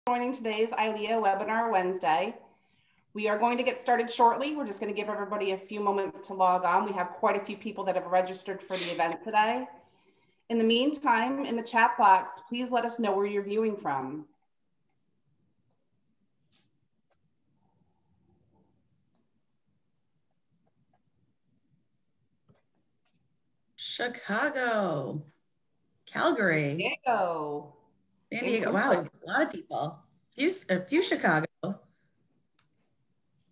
Joining today's ILEA webinar Wednesday. We are going to get started shortly. We're just going to give everybody a few moments to log on. We have quite a few people that have registered for the event today. In the meantime, in the chat box, please let us know where you're viewing from. Chicago, Calgary, Diego. San Diego. Wow, a lot of people. A few Chicago,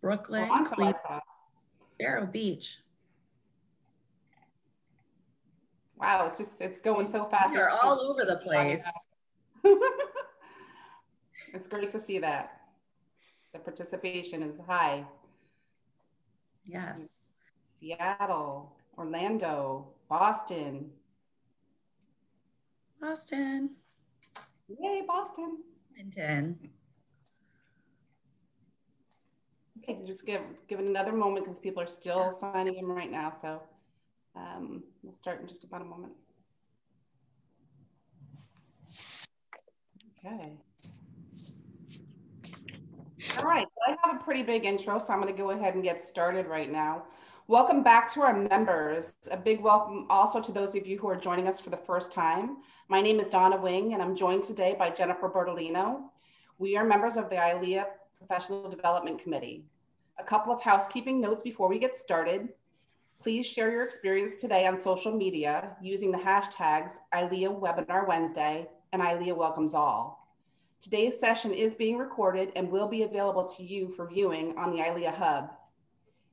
Brooklyn, Cleveland, Vero Beach. Wow, it's going so fast. They're all over the place. It's great to see that. The participation is high. Yes. Seattle, Orlando, Boston. Boston. Yay, Boston. Edmonton. Okay, just give it another moment because people are still signing in right now. So we'll start in just about a moment. Okay. All right, I have a pretty big intro, so I'm going to go ahead and get started right now. Welcome back to our members. A big welcome also to those of you who are joining us for the first time. My name is Donna Wing, and I'm joined today by Jennifer Bertolino. We are members of the ILEA Professional Development Committee. A couple of housekeeping notes before we get started. Please share your experience today on social media using the hashtags ILEA Webinar Wednesday and ILEA Welcomes All. Today's session is being recorded and will be available to you for viewing on the ILEA Hub.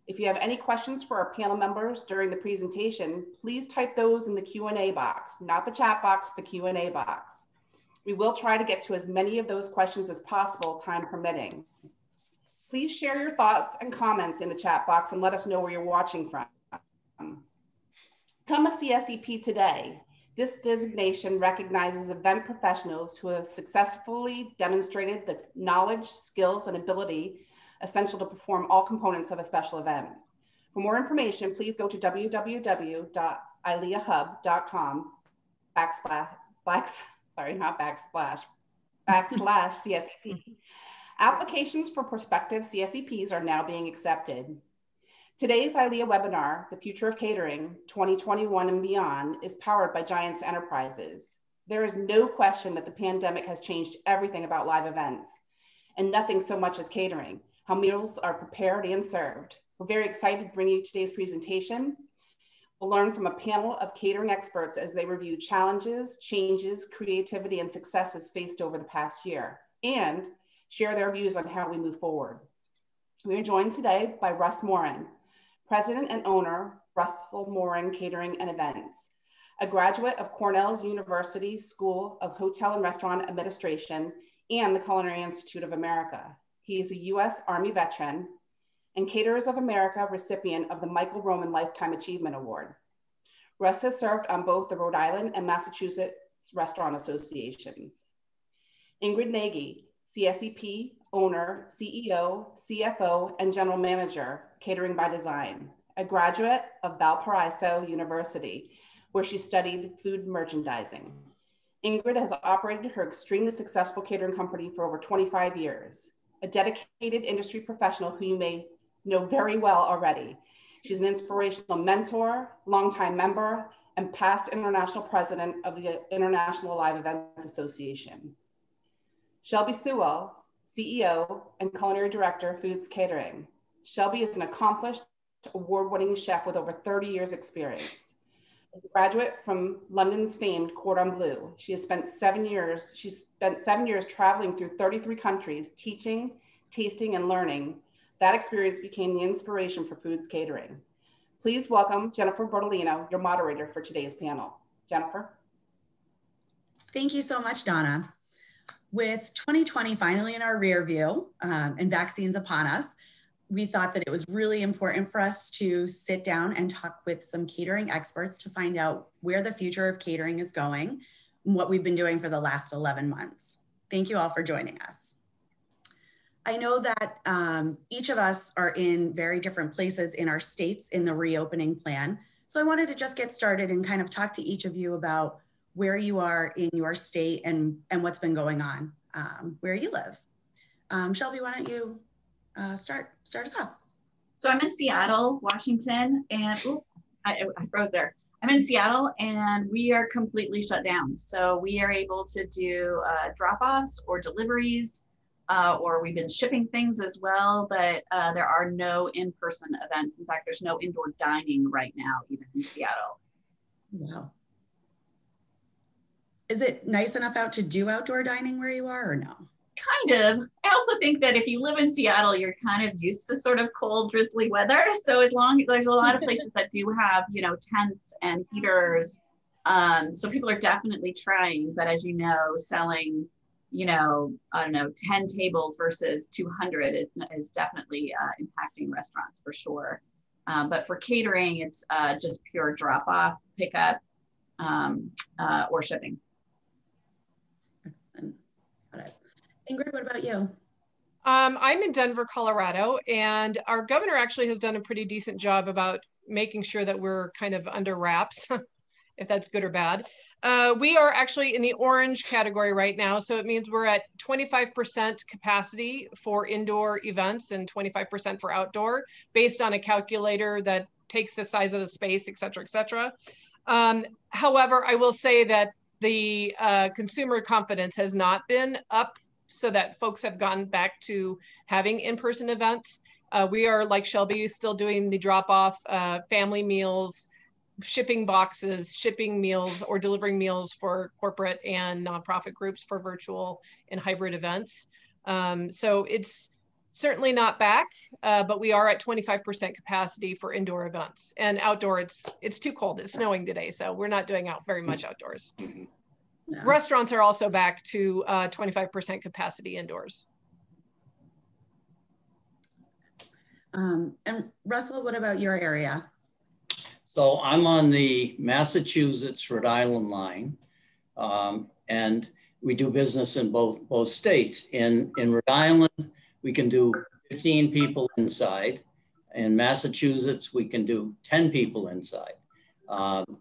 If you have any questions for our panel members during the presentation, please type those in the Q&A box, not the chat box, the Q&A box. We will try to get to as many of those questions as possible, time permitting. Please share your thoughts and comments in the chat box and let us know where you're watching from. Become a CSEP today. This designation recognizes event professionals who have successfully demonstrated the knowledge, skills, and ability essential to perform all components of a special event. For more information, please go to www.ileahub.com/CSEP. Applications for prospective CSEPs are now being accepted. Today's ILEA webinar, The Future of Catering 2021 and Beyond, is powered by Giants Enterprises. There is no question that the pandemic has changed everything about live events, and nothing so much as catering, how meals are prepared and served. We're very excited to bring you today's presentation. We'll learn from a panel of catering experts as they review challenges, changes, creativity, and successes faced over the past year, and share their views on how we move forward. We are joined today by Russ Morin, President and owner, Russell Morin Catering and Events, a graduate of Cornell's University School of Hotel and Restaurant Administration and the Culinary Institute of America. He is a U.S. Army veteran and Caterers of America recipient of the Michael Roman Lifetime Achievement Award. Russ has served on both the Rhode Island and Massachusetts Restaurant Associations. Ingrid Nagy, CSEP, owner, CEO, CFO, and General Manager, Catering by Design, a graduate of Valparaiso University, where she studied food merchandising. Ingrid has operated her extremely successful catering company for over 25 years, a dedicated industry professional who you may know very well already. She's an inspirational mentor, longtime member, and past international president of the International Live Events Association. Shelby Sewell, CEO and Culinary Director, Foods Catering. Shelby is an accomplished, award-winning chef with over 30 years experience. A graduate from London's famed Cordon Bleu, she spent 7 years traveling through 33 countries, teaching, tasting, and learning. That experience became the inspiration for Foods Catering. Please welcome Jennifer Bertolino, your moderator for today's panel. Jennifer. Thank you so much, Donna. With 2020 finally in our rear view and vaccines upon us, we thought that it was really important for us to sit down and talk with some catering experts to find out where the future of catering is going and what we've been doing for the last 11 months. Thank you all for joining us. I know that each of us are in very different places in our states in the reopening plan. So I wanted to just get started and kind of talk to each of you about where you are in your state and what's been going on. where you live. Shelby, why don't you start us off? So I'm in Seattle, Washington, and I froze there. I'm in Seattle and we are completely shut down. So we are able to do drop-offs or deliveries, or we've been shipping things as well, but there are no in-person events. In fact, there's no indoor dining right now, even in Seattle. Wow. Is it nice enough out to do outdoor dining where you are or no? Kind of. I also think that if you live in Seattle, you're kind of used to sort of cold, drizzly weather. So as long as there's a lot of places that do have, you know, tents and heaters. So people are definitely trying, but as you know, selling, you know, I don't know, 10 tables versus 200 is definitely impacting restaurants for sure. But for catering, it's just pure drop off, pickup, or shipping. Excellent. Got it. Ingrid, what about you? I'm in Denver, Colorado, and our governor actually has done a pretty decent job about making sure that we're kind of under wraps, if that's good or bad. We are actually in the orange category right now, so it means we're at 25% capacity for indoor events and 25% for outdoor, based on a calculator that takes the size of the space, et cetera, et cetera. However, I will say that the consumer confidence has not been up so that folks have gone back to having in-person events. We are, like Shelby, still doing the drop-off family meals, shipping boxes, shipping meals, or delivering meals for corporate and nonprofit groups for virtual and hybrid events. So it's certainly not back, but we are at 25% capacity for indoor events. And outdoor, it's too cold. It's snowing today, so we're not doing very much outdoors. Yeah. Restaurants are also back to 25% capacity indoors. And Russell, what about your area? So I'm on the Massachusetts, Rhode Island line, and we do business in both states. In Rhode Island, we can do 15 people inside. In Massachusetts, we can do 10 people inside.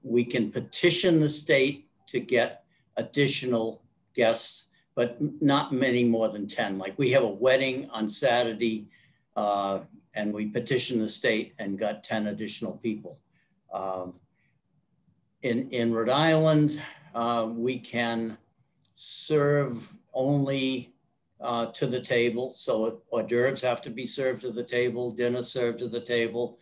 We can petition the state to get additional guests, but not many more than 10. Like we have a wedding on Saturday, and we petitioned the state and got 10 additional people. In Rhode Island, we can serve only to the table. So hors d'oeuvres have to be served to the table, dinner served to the table,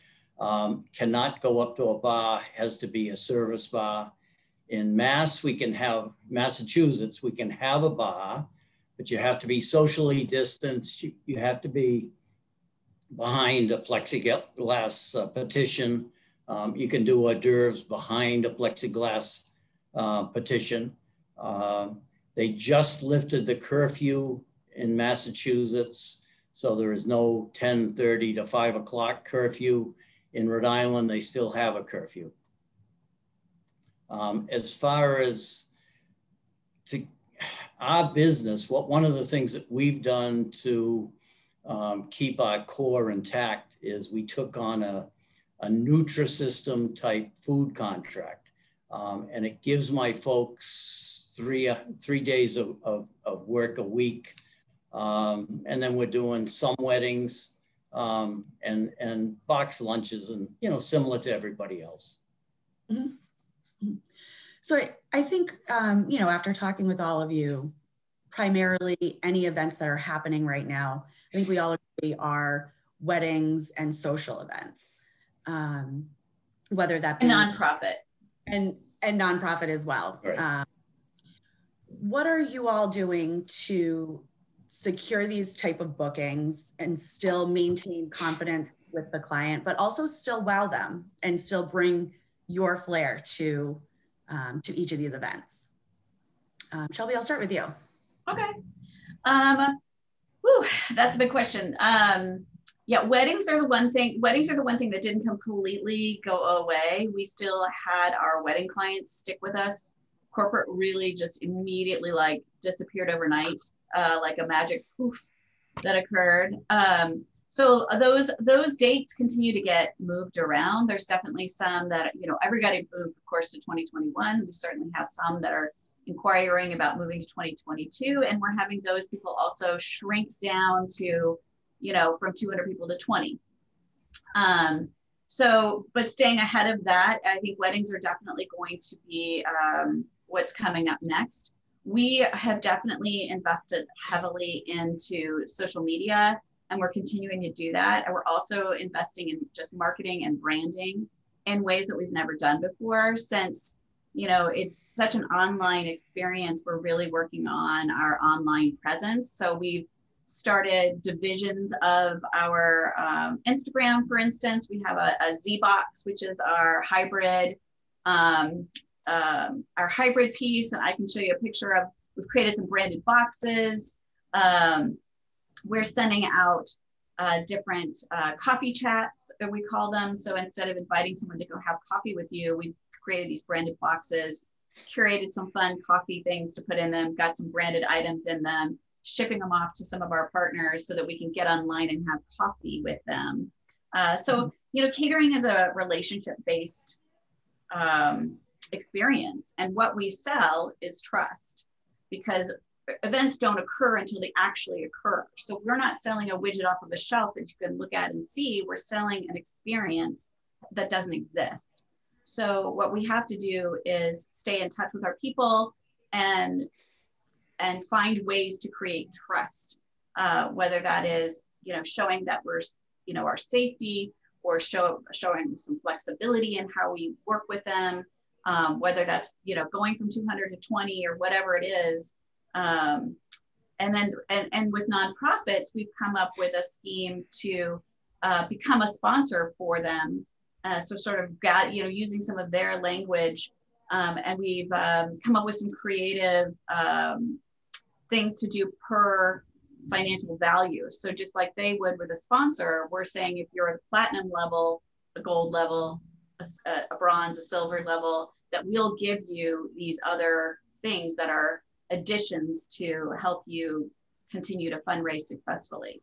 cannot go up to a bar, has to be a service bar. In Massachusetts, we can have a bar, but you have to be socially distanced. You have to be behind a plexiglass partition. You can do hors d'oeuvres behind a plexiglass partition. They just lifted the curfew in Massachusetts, so there is no 10:30 to 5 o'clock curfew. In Rhode Island, they still have a curfew. As far as to our business, one of the things that we've done to keep our core intact is we took on a Nutrisystem type food contract. And it gives my folks three days of work a week. And then we're doing some weddings and box lunches and, you know, similar to everybody else. Mm-hmm. So I think, you know, after talking with all of you, primarily any events that are happening right now, I think we all agree are weddings and social events, whether that be nonprofit and nonprofit as well. Right. What are you all doing to secure these type of bookings and still maintain confidence with the client, but also still wow them and still bring your flair to each of these events? Shelby, I'll start with you. Okay. That's a big question. Yeah, weddings are the one thing that didn't completely go away. We still had our wedding clients stick with us. Corporate really just immediately like disappeared overnight, like a magic poof that occurred. So those dates continue to get moved around. There's definitely some that, you know, everybody moved, of course, to 2021. We certainly have some that are inquiring about moving to 2022. And we're having those people also shrink down to, you know, from 200 people to 20. So, but staying ahead of that, I think weddings are definitely going to be what's coming up next. We have definitely invested heavily into social media, and we're continuing to do that. And we're also investing in just marketing and branding in ways that we've never done before, since, you know, it's such an online experience. We're really working on our online presence. So we've started divisions of our Instagram, for instance. We have a Z box, which is our hybrid piece, and I can show you a picture of. We've created some branded boxes. We're sending out different coffee chats, we call them. So instead of inviting someone to go have coffee with you, we've created these branded boxes, curated some fun coffee things to put in them, got some branded items in them, shipping them off to some of our partners so that we can get online and have coffee with them. So, you know, catering is a relationship-based experience. And what we sell is trust, because events don't occur until they actually occur. So we're not selling a widget off of a shelf that you can look at and see. We're selling an experience that doesn't exist. So what we have to do is stay in touch with our people and find ways to create trust, whether that is, you know, showing that we're, you know, our safety, or showing some flexibility in how we work with them, whether that's, you know, going from 200 to 20 or whatever it is. And with nonprofits, we've come up with a scheme to become a sponsor for them. So sort of got, you know, using some of their language, and we've come up with some creative things to do per financial value. So just like they would with a sponsor, we're saying if you're at the platinum level, a gold level, a bronze, a silver level, that we'll give you these other things that are additions to help you continue to fundraise successfully.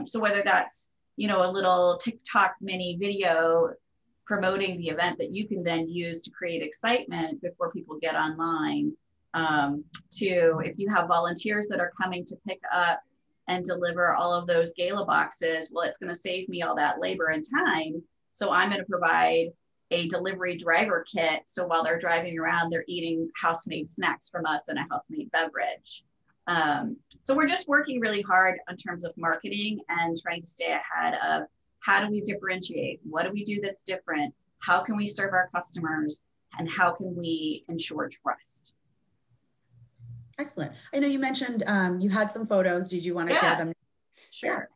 So whether that's, you know, a little TikTok mini video promoting the event that you can then use to create excitement before people get online, to if you have volunteers that are coming to pick up and deliver all of those gala boxes, well, it's going to save me all that labor and time. So I'm going to provide a delivery driver kit. So while they're driving around, they're eating house-made snacks from us and a house-made beverage. So we're just working really hard in terms of marketing and trying to stay ahead of how do we differentiate? What do we do that's different? How can we serve our customers? And how can we ensure trust? Excellent. I know you mentioned you had some photos. Did you want to share them? Sure.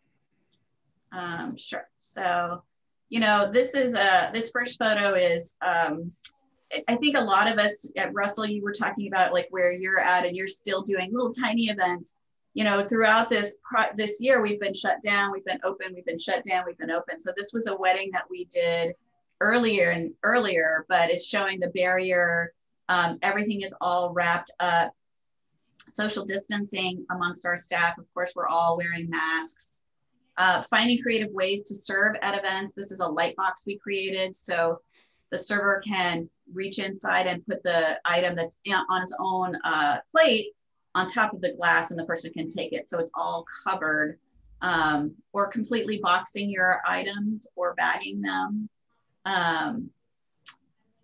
Sure. So, you know, this is this first photo is, I think a lot of us at Russell, you were talking about like where you're at and you're still doing little tiny events. You know, throughout this year, we've been shut down, we've been open, we've been shut down, we've been open. So this was a wedding that we did earlier, but it's showing the barrier. Everything is all wrapped up. Social distancing amongst our staff. Of course, we're all wearing masks. Finding creative ways to serve at events. This is a light box we created. So the server can reach inside and put the item that's on his own plate on top of the glass and the person can take it. So it's all covered, or completely boxing your items or bagging them.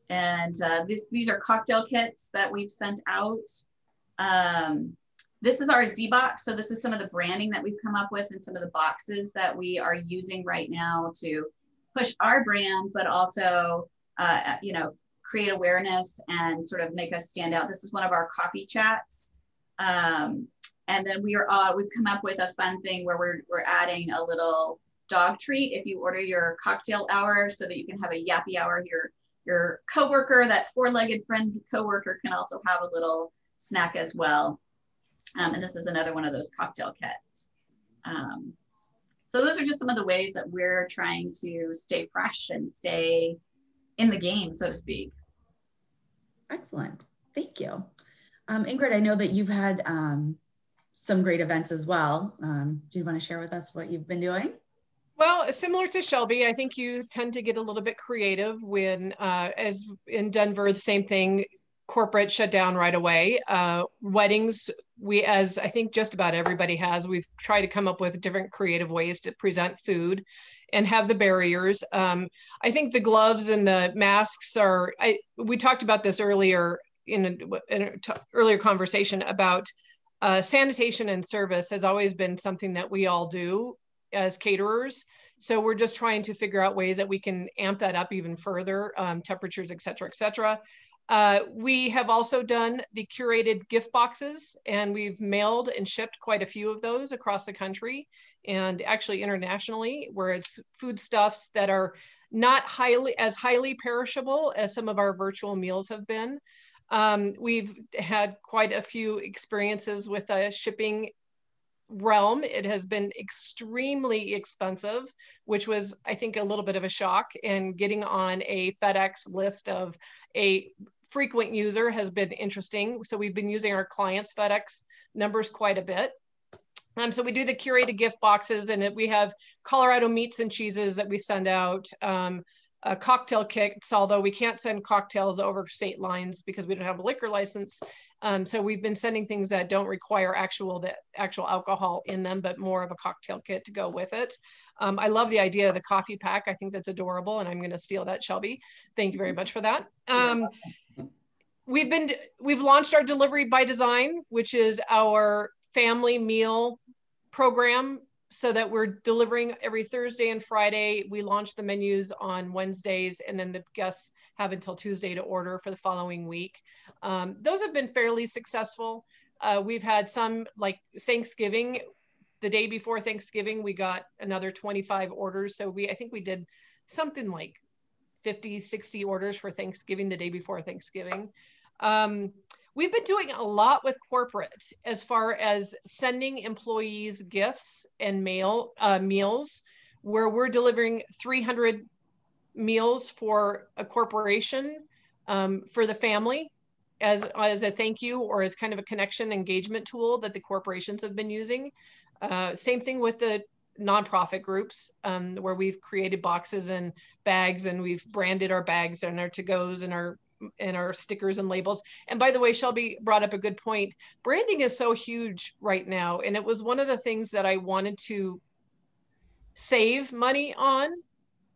These are cocktail kits that we've sent out. This is our Z box. So this is some of the branding that we've come up with and some of the boxes that we are using right now to push our brand, but also, you know, create awareness and sort of make us stand out. This is one of our coffee chats. And then we've come up with a fun thing where we're adding a little dog treat if you order your cocktail hour so that you can have a yappy hour. Your coworker, that four-legged friend coworker, can also have a little snack as well. And this is another one of those cocktail kits. So those are just some of the ways that we're trying to stay fresh and stay in the game, so to speak. Excellent. Thank you. Ingrid, I know that you've had some great events as well. Do you want to share with us what you've been doing? Well, similar to Shelby, I think you tend to get a little bit creative when, as in Denver, the same thing, corporate shut down right away. Weddings, as I think just about everybody has, we've tried to come up with different creative ways to present food and have the barriers. I think the gloves and the masks we talked about this earlier in an earlier conversation about sanitation and service has always been something that we all do as caterers. So we're just trying to figure out ways that we can amp that up even further, temperatures, et cetera, et cetera. We have also done the curated gift boxes, and we've mailed and shipped quite a few of those across the country and actually internationally, where it's foodstuffs that are not as highly perishable as some of our virtual meals have been. We've had quite a few experiences with a shipping realm. It has been extremely expensive, which was, I think, a little bit of a shock. And getting on a FedEx list of a frequent user has been interesting. So we've been using our clients' FedEx numbers quite a bit. So we do the curated gift boxes, and we have Colorado meats and cheeses that we send out. Cocktail kits, although we can't send cocktails over state lines because we don't have a liquor license. So we've been sending things that don't require actual alcohol in them, but more of a cocktail kit to go with it. I love the idea of the coffee pack. I think that's adorable, and I'm going to steal that, Shelby. Thank you very much for that. We've launched our Delivery by Design, which is our family meal program, so that we're delivering every Thursday and Friday. We launch the menus on Wednesdays, and then the guests have until Tuesday to order for the following week. Those have been fairly successful. We've had some, like Thanksgiving, the day before Thanksgiving, we got another 25 orders. So I think we did something like 50, 60 orders for Thanksgiving the day before Thanksgiving. We've been doing a lot with corporate as far as sending employees gifts and meals, where we're delivering 300 meals for a corporation for the family as a thank you, or as kind of a connection engagement tool that the corporations have been using. Same thing with the nonprofit groups, where we've created boxes and bags, and we've branded our bags and our to-goes and our stickers and labels. And by the way, Shelby brought up a good point. Branding is so huge right now. And it was one of the things that I wanted to save money on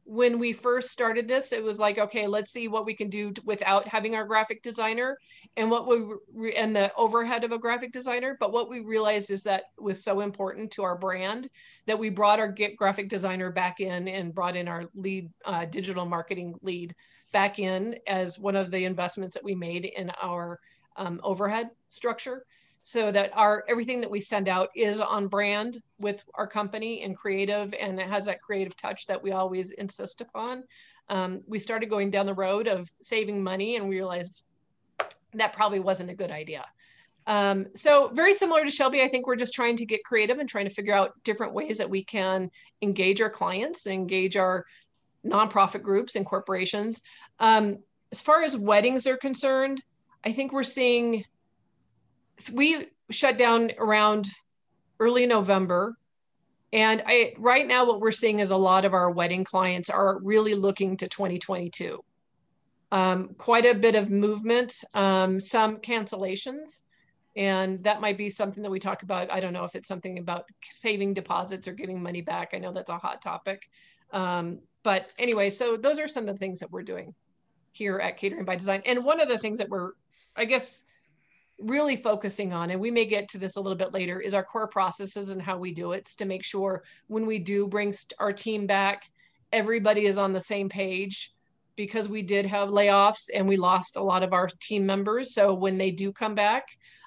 when we first started this. It was like, okay, let's see what we can do without having our graphic designer and and the overhead of a graphic designer. But what we realized is that was so important to our brand that we brought our graphic designer back in and brought in our lead digital marketing lead back in as one of the investments that we made in our overhead structure, so that everything that we send out is on brand with our company and creative, and it has that creative touch that we always insist upon. We started going down the road of saving money, and we realized that probably wasn't a good idea. So very similar to Shelby, I think we're just trying to get creative and trying to figure out different ways that we can engage our clients, engage our nonprofit groups and corporations. As far as weddings are concerned, I think we shut down around early November. And right now what we're seeing is a lot of our wedding clients are really looking to 2022. Quite a bit of movement, some cancellations, and that might be something that we talk about. I don't know if it's something about saving deposits or giving money back. I know that's a hot topic. But anyway, so those are some of the things that we're doing here at Catering by Design. And one of the things that we're, I guess, really focusing on, and we may get to this a little bit later, is our core processes and how we do it, to make sure when we do bring our team back, everybody is on the same page, because we did have layoffs and we lost a lot of our team members. So when they do come back,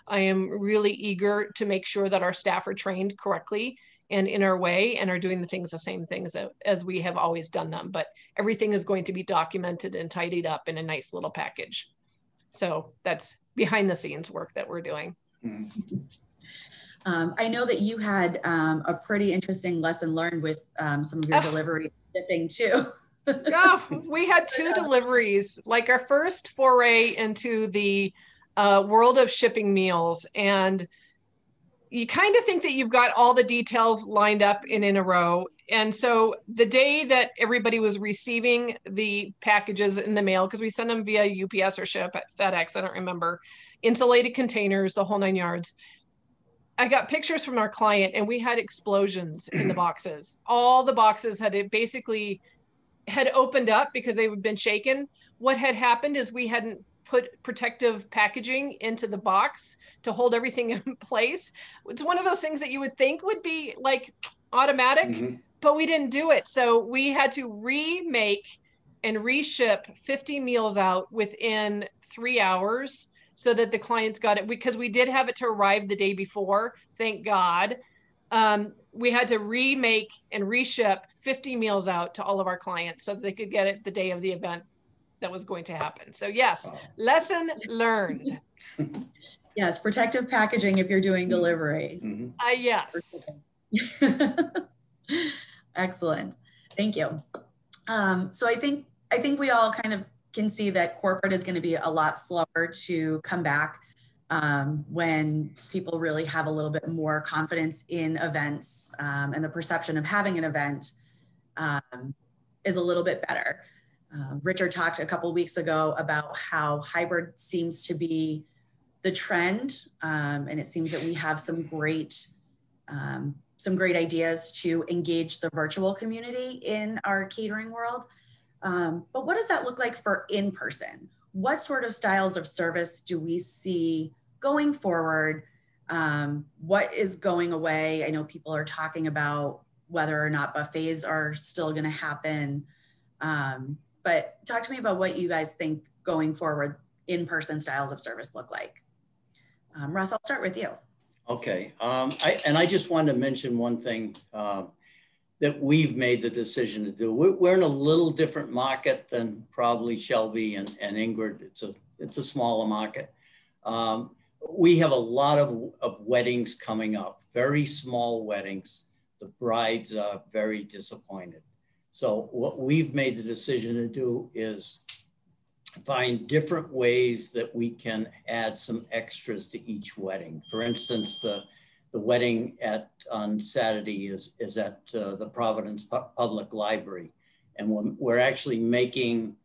I am really eager to make sure that our staff are trained correctly and in our way and are doing the same things as we have always done them. But everything is going to be documented and tidied up in a nice little package. So that's behind the scenes work that we're doing. I know that you had a pretty interesting lesson learned with some of your delivery shipping too. We had 2 deliveries, like our first foray into the world of shipping meals. And you kind of think that you've got all the details lined up in a row. And so the day that everybody was receiving the packages in the mail, because we send them via UPS or ship at FedEx, I don't remember, insulated containers, the whole 9 yards. I got pictures from our client and we had explosions in the boxes. All the boxes basically had opened up because they had been shaken. What had happened is we hadn't put protective packaging into the box to hold everything in place. It's one of those things that you would think would be like automatic, but we didn't do it. So we had to remake and reship 50 meals out within 3 hours so that the clients got it, because we did have it to arrive the day before, thank God. We had to remake and reship 50 meals out to all of our clients so that they could get it the day of the event that was going to happen. So yes, lesson learned. Yes, protective packaging if you're doing delivery. Yes. Excellent, thank you. So I think we all kind of can see that corporate is going to be a lot slower to come back when people really have a little bit more confidence in events, and the perception of having an event is a little bit better. Richard talked a couple of weeks ago about how hybrid seems to be the trend, and it seems that we have some great ideas to engage the virtual community in our catering world. But what does that look like for in-person? What sort of styles of service do we see going forward? What is going away? I know people are talking about whether or not buffets are still going to happen. But talk to me about what you guys think going forward in-person styles of service look like. Russ, I'll start with you. Okay, I just wanted to mention one thing that we've made the decision to do. We're in a little different market than probably Shelby and Ingrid. It's a smaller market. We have a lot of weddings coming up, very small weddings. The brides are very disappointed. So what we've made the decision to do is find different ways that we can add some extras to each wedding. For instance, the wedding on Saturday is at the Providence Public Library. And we're actually making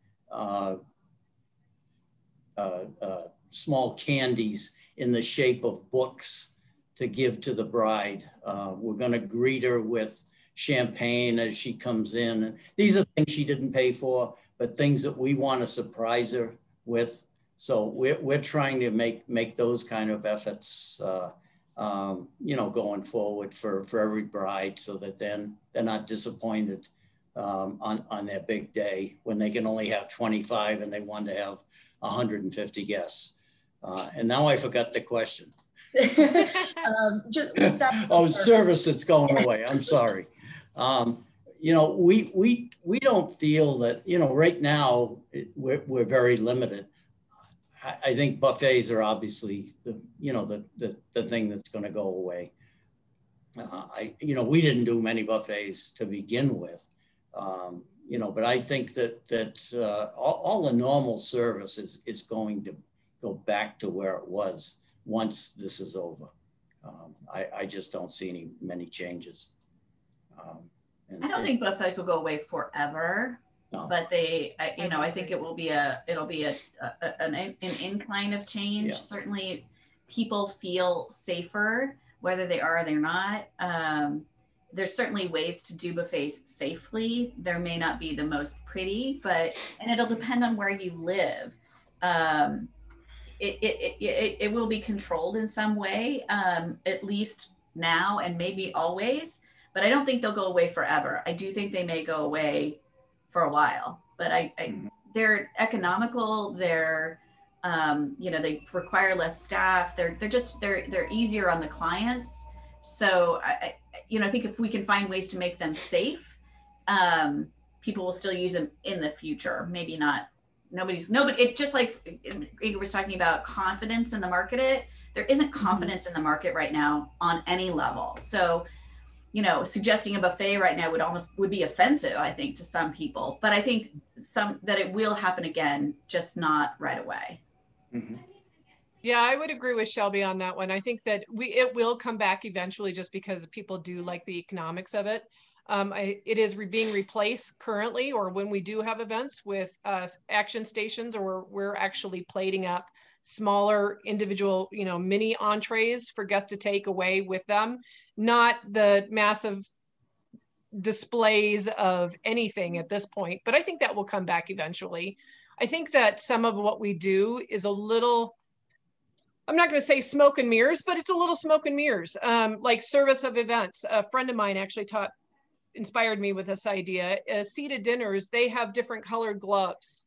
small candies in the shape of books to give to the bride. We're gonna greet her with champagne as she comes in. And these are things she didn't pay for, but things that we want to surprise her with. So we're trying to make those kind of efforts, going forward for every bride, so that then they're not disappointed on their big day when they can only have 25 and they want to have 150 guests. And now I forgot the question. Service that's going away. I'm sorry. We don't feel that, right now we're very limited. I think buffets are obviously the thing that's going to go away. We didn't do many buffets to begin with, but I think that all the normal service is going to go back to where it was once this is over. I just don't see many changes. I don't think buffets will go away forever, no. But I think it'll be an incline of change. Yeah. Certainly people feel safer, whether they are or they're not. There's certainly ways to do buffets safely. There may not be the most pretty, and it'll depend on where you live. It will be controlled in some way, at least now and maybe always. But I don't think they'll go away forever. I do think they may go away for a while, but they're economical. They're, they require less staff. They're easier on the clients. So I think if we can find ways to make them safe, people will still use them in the future. Maybe not. It just like Ingrid was talking about confidence in the market. There isn't confidence in the market right now on any level. So, suggesting a buffet right now would be offensive, I think, to some people. But I think that it will happen again, just not right away. Mm-hmm. Yeah, I would agree with Shelby on that one. I think that it will come back eventually, just because people do like the economics of it. It is being replaced currently, or when we do have events, with action stations, or we're actually plating up smaller individual, mini entrees for guests to take away with them, not the massive displays of anything at this point, but I think that will come back eventually. I think that some of what we do is a little, I'm not going to say smoke and mirrors, but it's a little smoke and mirrors, like service of events. A friend of mine actually inspired me with this idea. Seated dinners, they have different colored gloves,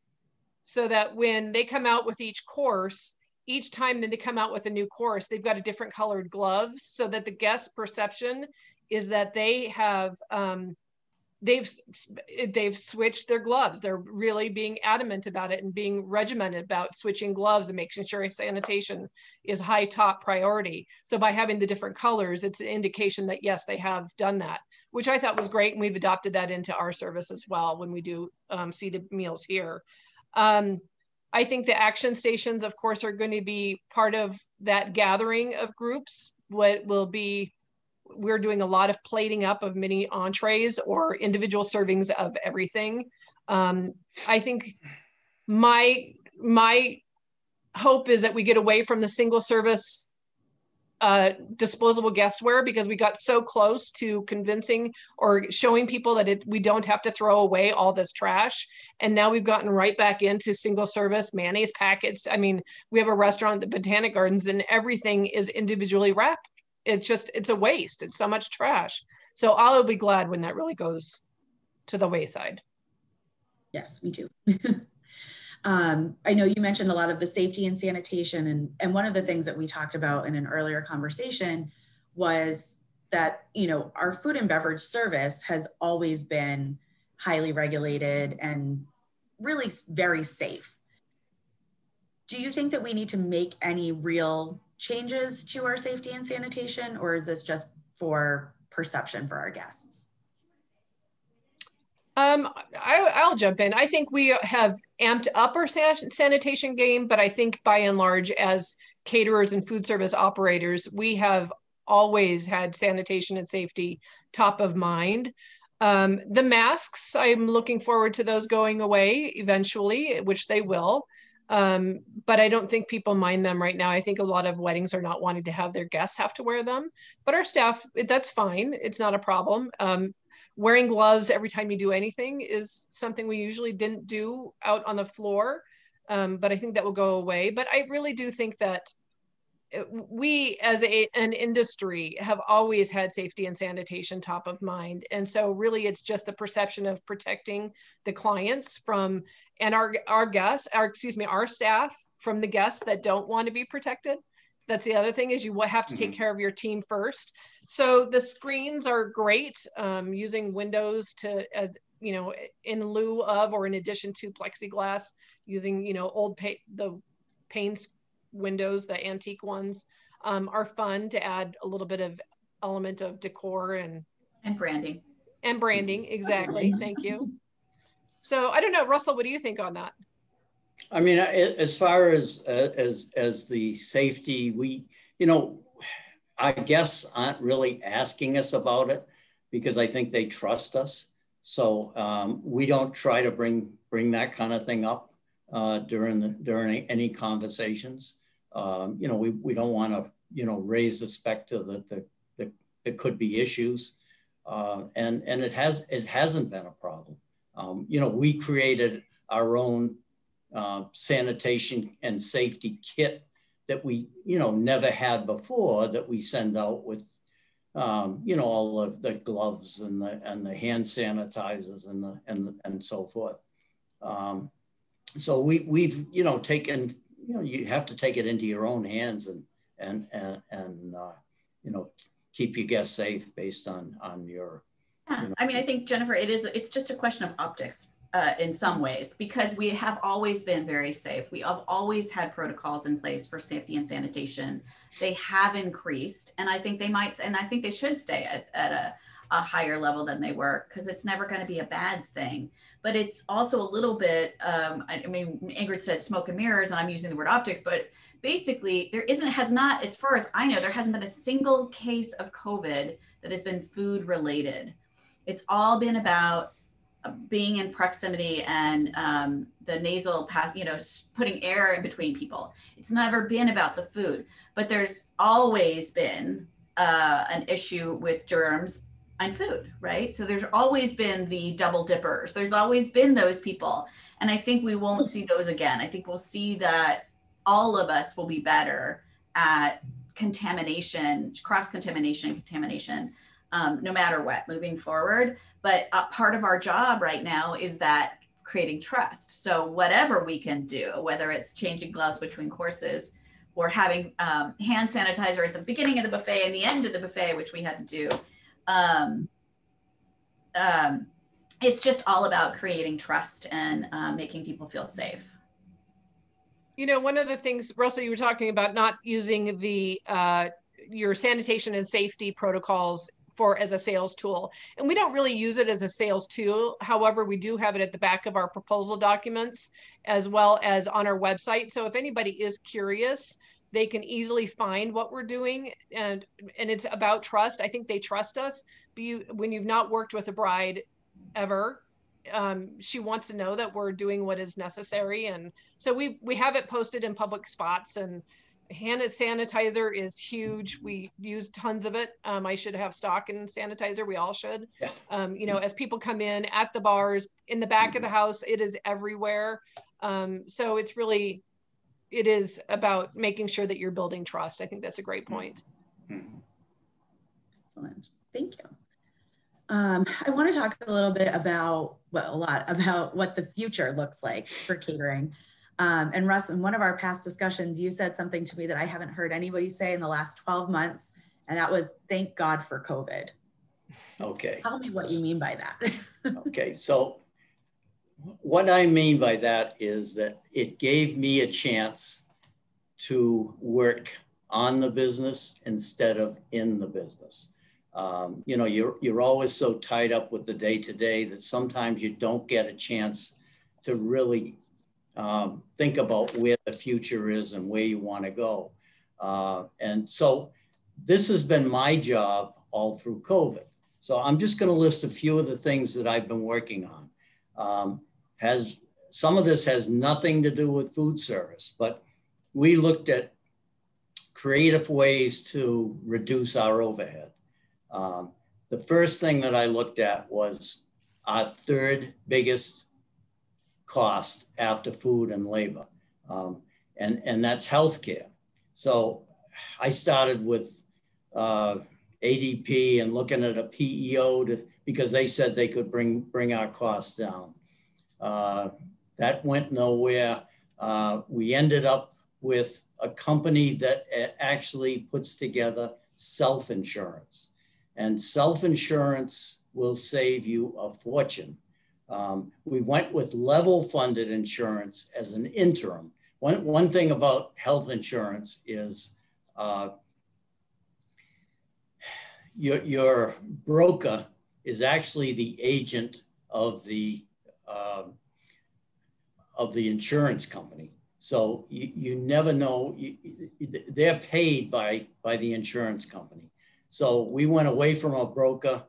so that when they come out with each course, each time that they come out with a new course, they've got a different colored gloves, so that the guest perception is that they have, they've switched their gloves. They're really being adamant about it and being regimented about switching gloves and making sure sanitation is high top priority. So by having the different colors, it's an indication that yes, they have done that, which I thought was great. And we've adopted that into our service as well when we do seated meals here. I think the action stations, of course, are going to be part of that gathering of groups. What will be, we're doing a lot of plating up of mini entrees or individual servings of everything. I think my hope is that we get away from the single service disposable guestware, because we got so close to convincing or showing people that we don't have to throw away all this trash. And now we've gotten right back into single service mayonnaise packets. I mean, we have a restaurant, the Botanic Gardens, and everything is individually wrapped. It's a waste. It's so much trash. So I'll be glad when that really goes to the wayside. Yes, me too. I know you mentioned a lot of the safety and sanitation, and one of the things that we talked about in an earlier conversation was that, our food and beverage service has always been highly regulated and really very safe. Do you think that we need to make any real changes to our safety and sanitation, or is this just for perception for our guests? I'll jump in. I think we have amped up our sanitation game, but I think by and large, as caterers and food service operators, we have always had sanitation and safety top of mind. The masks, I'm looking forward to those going away eventually, which they will. But I don't think people mind them right now. I think a lot of weddings are not wanting to have their guests have to wear them, but our staff, that's fine. It's not a problem. Wearing gloves every time you do anything is something we usually didn't do out on the floor. But I think that will go away. But I really do think that we as an industry have always had safety and sanitation top of mind. And so really it's just the perception of protecting the clients from, and our guests, our staff from the guests that don't want to be protected. That's the other thing, is you have to take care of your team first. So the screens are great, using windows to, in lieu of, or in addition to plexiglass, using, the panes windows, the antique ones, are fun to add a little bit of element of decor and branding. And branding, exactly. Thank you. So I don't know, Russell, what do you think on that? I mean, as far as the safety, our guests aren't really asking us about it because I think they trust us. So we don't try to bring that kind of thing up during any conversations. We don't want to raise the specter that there could be issues, and it hasn't been a problem. We created our own sanitation and safety kit that we never had before, that we send out with all of the gloves and the hand sanitizers and so forth. So we've taken, you have to take it into your own hands and keep your guests safe based on your. Yeah. I mean, I think, Jennifer, it's just a question of optics in some ways, because we have always been very safe. We have always had protocols in place for safety and sanitation. They have increased, and I think they should stay at a higher level than they were, because it's never going to be a bad thing. But it's also a little bit, Ingrid said smoke and mirrors, and I'm using the word optics, but basically has not, as far as I know, there hasn't been a single case of COVID that has been food related. It's all been about being in proximity and the nasal pass, putting air in between people. It's never been about the food, but there's always been an issue with germs and food, right? So there's always been the double dippers. There's always been those people. And I think we won't see those again. I think we'll see that all of us will be better at contamination, cross-contamination, no matter what, moving forward. But part of our job right now is that creating trust. So whatever we can do, whether it's changing gloves between courses or having hand sanitizer at the beginning of the buffet and the end of the buffet, which we had to do, it's just all about creating trust and making people feel safe. One of the things, Russell, you were talking about not using the your sanitation and safety protocols as a sales tool. And we don't really use it as a sales tool. However, we do have it at the back of our proposal documents as well as on our website. So if anybody is curious, they can easily find what we're doing. And it's about trust. I think they trust us. But when you've not worked with a bride ever, she wants to know that we're doing what is necessary. And so we have it posted in public spots, and hand sanitizer is huge. We use tons of it. I should have stock in sanitizer. We all should. Yeah. As people come in at the bars, in the back of the house, it is everywhere. So it is about making sure that you're building trust. I think that's a great point. Excellent. Thank you. I want to talk a little bit about, about what the future looks like for catering. And Russ, in one of our past discussions, you said something to me that I haven't heard anybody say in the last 12 months, and that was, thank God for COVID. Okay. Tell me what you mean by that. Okay, so what I mean by that is that it gave me a chance to work on the business instead of in the business. You're always so tied up with the day-to-day that sometimes you don't get a chance to really think about where the future is and where you want to go. And so this has been my job all through COVID. So I'm just going to list a few of the things that I've been working on. Some of this has nothing to do with food service, but we looked at creative ways to reduce our overhead. The first thing that I looked at was our third biggest cost after food and labor, and that's healthcare. So I started with ADP and looking at a PEO because they said they could bring our costs down. That went nowhere. We ended up with a company that actually puts together self-insurance, and self-insurance will save you a fortune. We went with level funded insurance as an interim. One thing about health insurance is your broker is actually the agent of the insurance company. So you never know, they're paid by the insurance company. So we went away from a broker.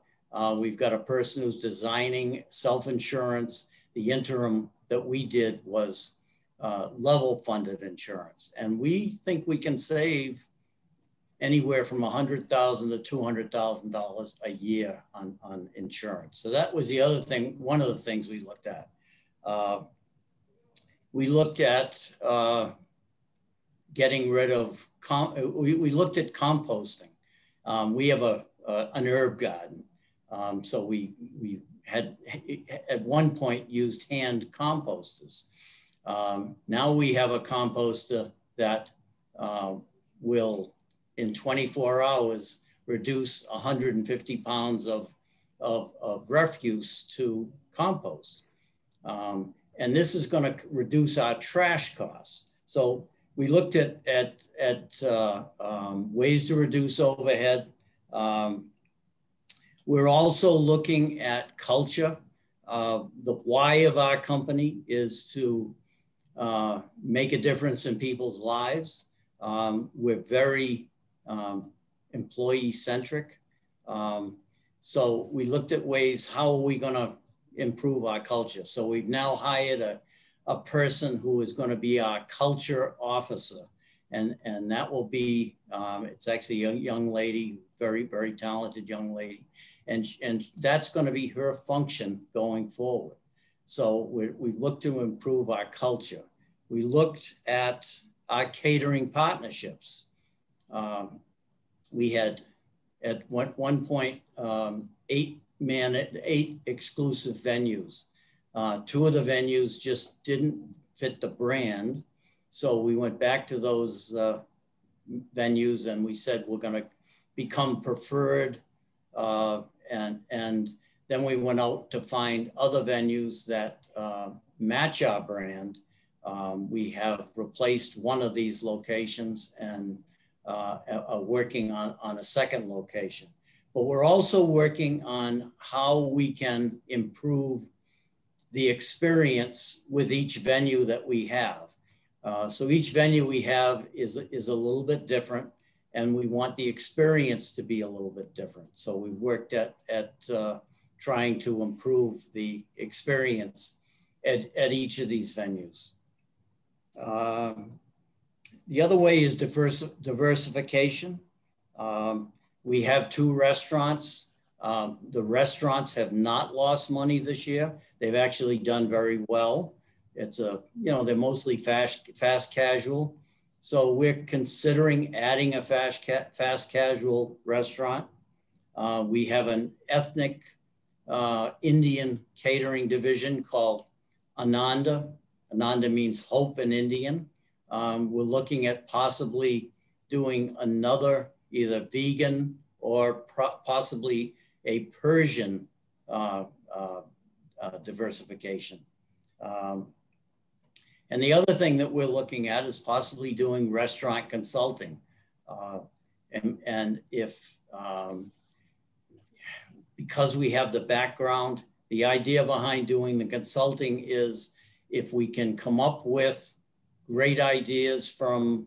We've got a person who's designing self-insurance. The interim that we did was level funded insurance. And we think we can save anywhere from $100,000 to $200,000 a year on insurance. So that was the other thing, one of the things we looked at. We looked at getting rid of, we looked at composting. We have an herb garden. So we had at one point used hand composters. Now we have a composter that will, in 24 hours, reduce 150 pounds of refuse to compost. And this is going to reduce our trash costs. So we looked at ways to reduce overhead. We're also looking at culture. The why of our company is to make a difference in people's lives. We're very employee-centric. So we looked at ways, how are we going to improve our culture? So we've now hired a person who is going to be our culture officer. And that will be, it's actually a young lady, very, very talented young lady. And that's going to be her function going forward. So we looked to improve our culture. We looked at our catering partnerships. We had at one point 8 exclusive venues. 2 of the venues just didn't fit the brand. So we went back to those venues and we said, we're going to become preferred. And then we went out to find other venues that match our brand. We have replaced one of these locations and are working on a second location. But we're also working on how we can improve the experience with each venue that we have. So each venue we have is a little bit different, and we want the experience to be a little bit different. So we've worked at trying to improve the experience at each of these venues. The other way is diversification. We have 2 restaurants. The restaurants have not lost money this year. They've actually done very well. It's they're mostly fast casual. So we're considering adding a fast casual restaurant. We have an ethnic Indian catering division called Ananda. Ananda means hope in Indian. We're looking at possibly doing another either vegan or possibly a Persian diversification. And the other thing that we're looking at is possibly doing restaurant consulting. And if, because we have the background, the idea behind doing the consulting is if we can come up with great ideas from,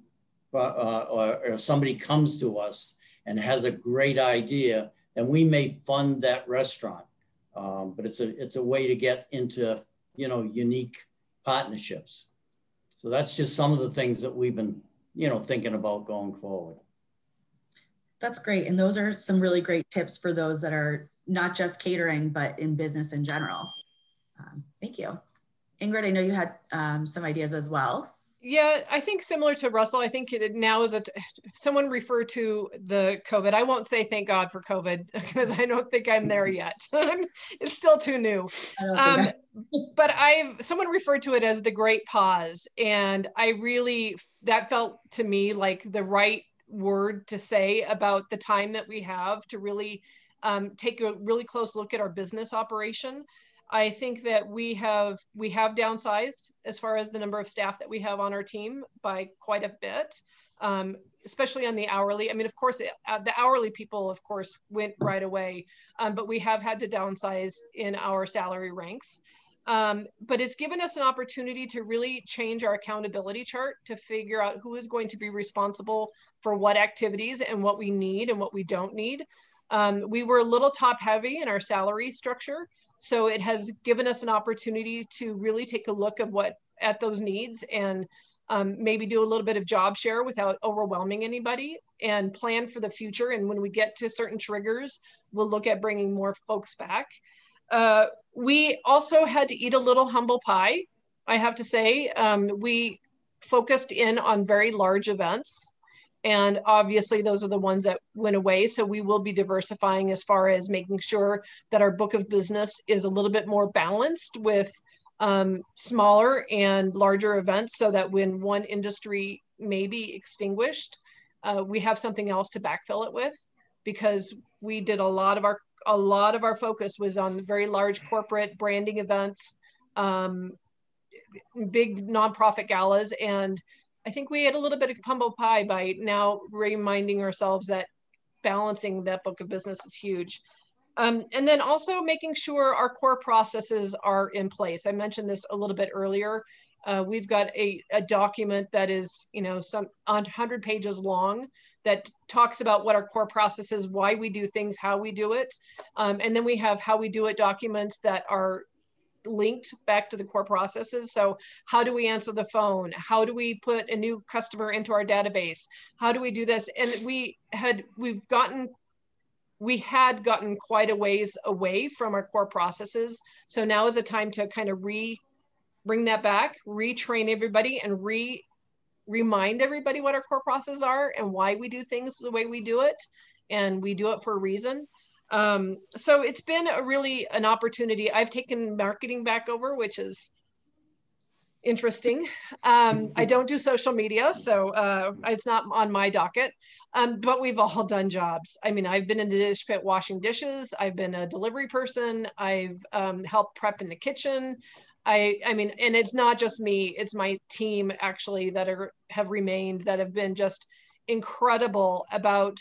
or somebody comes to us and has a great idea, then we may fund that restaurant. But it's a way to get into, unique partnerships. So that's just some of the things that we've been, thinking about going forward. That's great. And those are some really great tips for those that are not just catering, but in business in general. Thank you. Ingrid, I know you had some ideas as well. Yeah, I think similar to Russell, I think now is that someone referred to the COVID. I won't say thank God for COVID because I don't think I'm there yet. It's still too new. But someone referred to it as the great pause. And that felt to me like the right word to say about the time that we have to really take a really close look at our business operation. I think that we have downsized as far as the number of staff that we have on our team by quite a bit, especially on the hourly. I mean, of course, the hourly people, of course, went right away, but we have had to downsize in our salary ranks. But it's given us an opportunity to really change our accountability chart to figure out who is going to be responsible for what activities and what we need and what we don't need. We were a little top heavy in our salary structure. So it has given us an opportunity to really take a look at those needs and maybe do a little bit of job share without overwhelming anybody and plan for the future. And when we get to certain triggers, we'll look at bringing more folks back. We also had to eat a little humble pie, I have to say. We focused in on very large events. And obviously those are the ones that went away. So we will be diversifying as far as making sure that our book of business is a little bit more balanced with smaller and larger events so that when one industry may be extinguished, we have something else to backfill it with, because we did a lot of our focus was on very large corporate branding events, big nonprofit galas, and I think we had a little bit of humble pie by now reminding ourselves that balancing that book of business is huge. And then also making sure our core processes are in place. I mentioned this a little bit earlier. We've got a document that is, some 100 pages long that talks about what our core process is, why we do things, how we do it. And then we have how we do it documents that are linked back to the core processes. So how do we answer the phone? How do we put a new customer into our database? How do we do this? And we had gotten quite a ways away from our core processes. So now is a time to kind of bring that back, retrain everybody, and remind everybody what our core processes are and why we do things the way we do it. And we do it for a reason. So it's been an opportunity. I've taken marketing back over, which is interesting. I don't do social media, so it's not on my docket, but we've all done jobs. I mean, I've been in the dish pit washing dishes. I've been a delivery person. I've helped prep in the kitchen. I mean, and it's not just me, it's my team actually that have remained, that have been just incredible about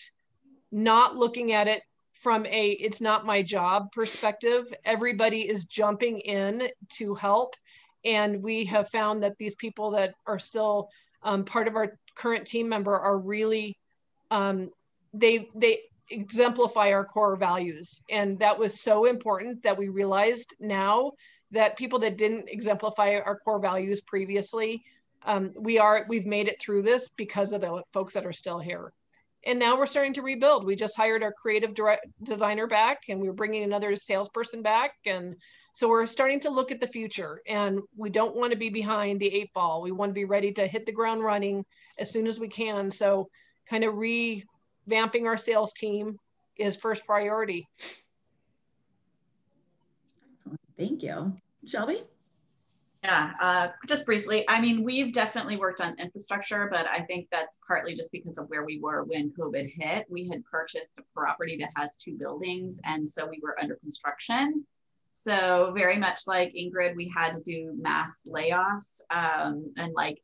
not looking at it from it's not my job perspective. Everybody is jumping in to help. And we have found that these people that are still part of our current team member are really, they exemplify our core values. And that was so important that we realized now that people that didn't exemplify our core values previously, we've made it through this because of the folks that are still here. And now we're starting to rebuild. We just hired our creative designer back, and we're bringing another salesperson back. And so we're starting to look at the future, and we don't want to be behind the 8 ball. We want to be ready to hit the ground running as soon as we can. So kind of revamping our sales team is first priority. Excellent. Thank you. Shelby? Yeah, just briefly, I mean, we've definitely worked on infrastructure, but I think that's partly just because of where we were when COVID hit. We had purchased a property that has 2 buildings, and so we were under construction. So very much like Ingrid, we had to do mass layoffs, and like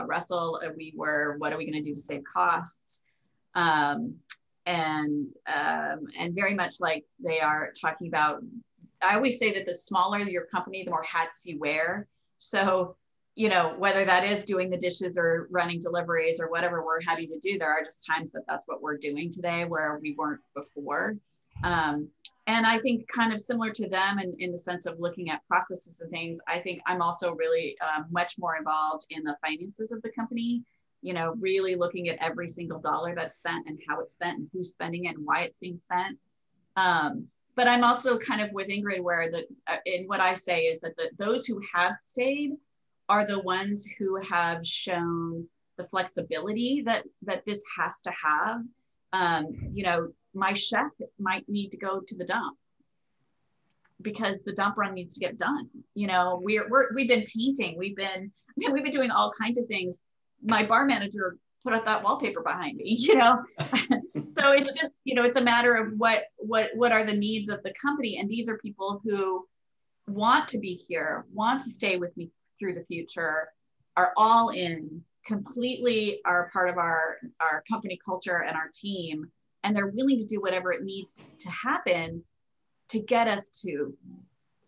Russell, what are we going to do to save costs? And very much like they are talking about, I always say that the smaller your company, the more hats you wear. So, you know, whether that is doing the dishes or running deliveries or whatever we're having to do, there are just times that that's what we're doing today where we weren't before. And I think kind of similar to them in the sense of looking at processes and things, I think I'm also really much more involved in the finances of the company, you know, really looking at every single dollar that's spent and how it's spent and who's spending it and why it's being spent. But I'm also kind of with Ingrid where in what I say is that those who have stayed are the ones who have shown the flexibility that this has to have. You know, my chef might need to go to the dump because the dump run needs to get done. You know, we've been painting, we've been doing all kinds of things. My bar manager put up that wallpaper behind me, you know. So it's just, you know, it's a matter of what are the needs of the company. And these are people who want to be here, want to stay with me through the future, are all in, completely are part of our company culture and our team. And they're willing to do whatever it needs to happen to get us to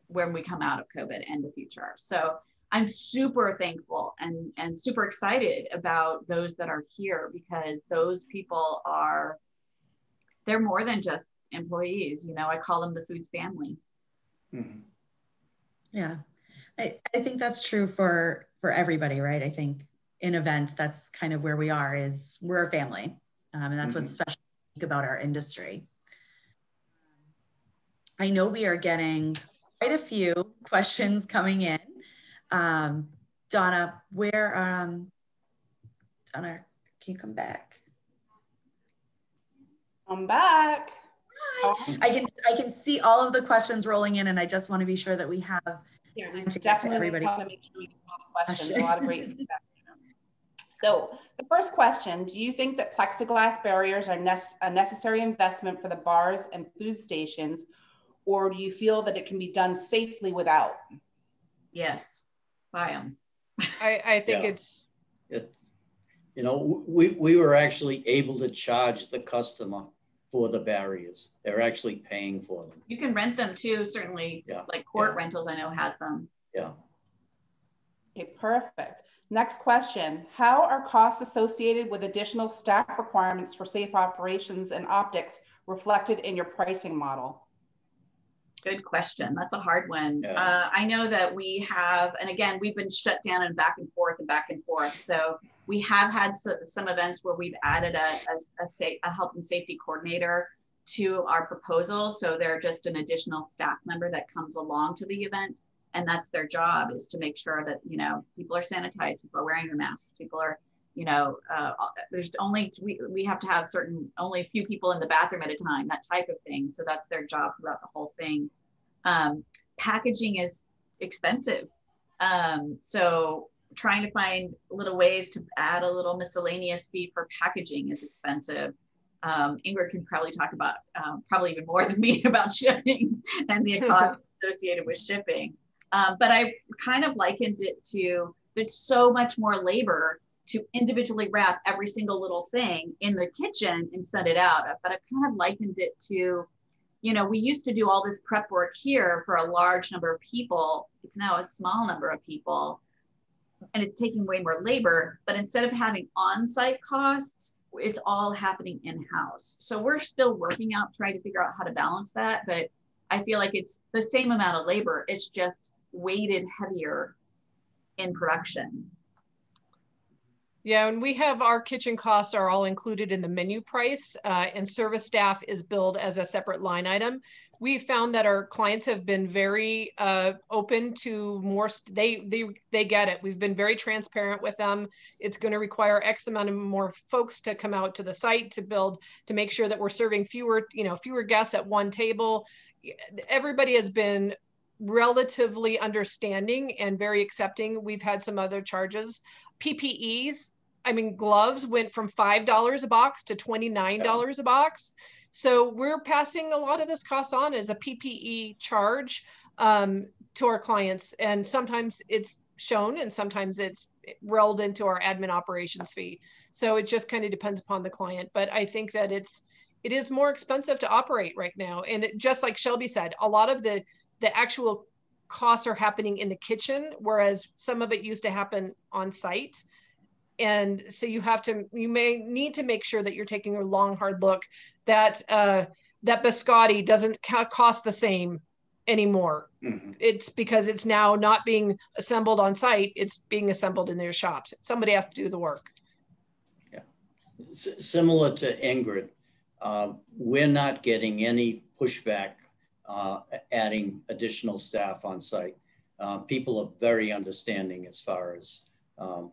when we come out of COVID and the future. So I'm super thankful and super excited about those that are here, because those people they're more than just employees. You know, I call them the Foods family. Mm-hmm. Yeah, I think that's true for everybody, right? I think in events, that's kind of where we are, is we're a family. And that's what's special about our industry. I know we are getting quite a few questions coming in. Donna, Donna, can you come back? I'm back. Hi. I can see all of the questions rolling in, and I just want to be sure that we have time to get to everybody. Want to make sure we get all the questions. A lot of great feedback. So the first question, do you think that plexiglass barriers are a necessary investment for the bars and food stations, or do you feel that it can be done safely without? Yes, buy them. I think it's, you know, we were actually able to charge the customer for the barriers. They're actually paying for them. You can rent them too, certainly. Yeah. Like Court Rentals, I know, has them. Yeah. Okay, perfect. Next question. How are costs associated with additional staff requirements for safe operations and optics reflected in your pricing model? Good question. That's a hard one. Yeah. I know that we have, and again, we've been shut down and back and forth and back and forth. So we have had some events where we've added a health and safety coordinator to our proposal. So they're just an additional staff member that comes along to the event. And that's their job, is to make sure that, you know, people are sanitized, people are wearing their masks, people are, you know, there's only, we have to have only a few people in the bathroom at a time, that type of thing. So that's their job throughout the whole thing. Packaging is expensive. So trying to find little ways to add a little miscellaneous fee for packaging is expensive. Ingrid can probably talk about, probably even more than me, about shipping and the costs associated with shipping. But I kind of likened it to, there's so much more labor to individually wrap every single little thing in the kitchen and send it out. But I've kind of likened it to, you know, we used to do all this prep work here for a large number of people. It's now a small number of people, and it's taking way more labor. But instead of having on-site costs, it's all happening in-house. So we're still working out, trying to figure out how to balance that. But I feel like it's the same amount of labor. It's just weighted heavier in production. Yeah, and we have our kitchen costs are all included in the menu price, and service staff is billed as a separate line item. We found that our clients have been very open to more. They get it. We've been very transparent with them. It's going to require X amount of more folks to come out to the site to make sure that we're serving fewer guests at one table. Everybody has been relatively understanding and very accepting. We've had some other charges. PPEs, I mean, gloves went from $5 a box to $29 a box. So we're passing a lot of this cost on as a PPE charge to our clients. And sometimes it's shown and sometimes it's rolled into our admin operations fee. So it just kind of depends upon the client. But I think that it is more expensive to operate right now. And just like Shelby said, a lot of the actual costs are happening in the kitchen, whereas some of it used to happen on site. And so you may need to make sure that you're taking a long, hard look that that biscotti doesn't cost the same anymore. Mm-hmm. It's because it's now not being assembled on site. It's being assembled in their shops. Somebody has to do the work. Yeah. Similar to Ingrid, we're not getting any pushback adding additional staff on site. People are very understanding as far as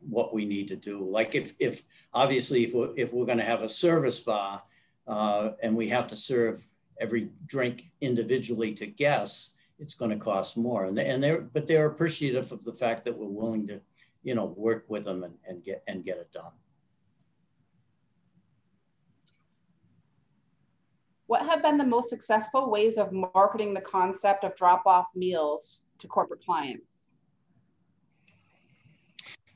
what we need to do. Like if obviously if we're going to have a service bar and we have to serve every drink individually to guests, it's going to cost more. But they're appreciative of the fact that we're willing to, you know, work with them and get it done. What have been the most successful ways of marketing the concept of drop-off meals to corporate clients?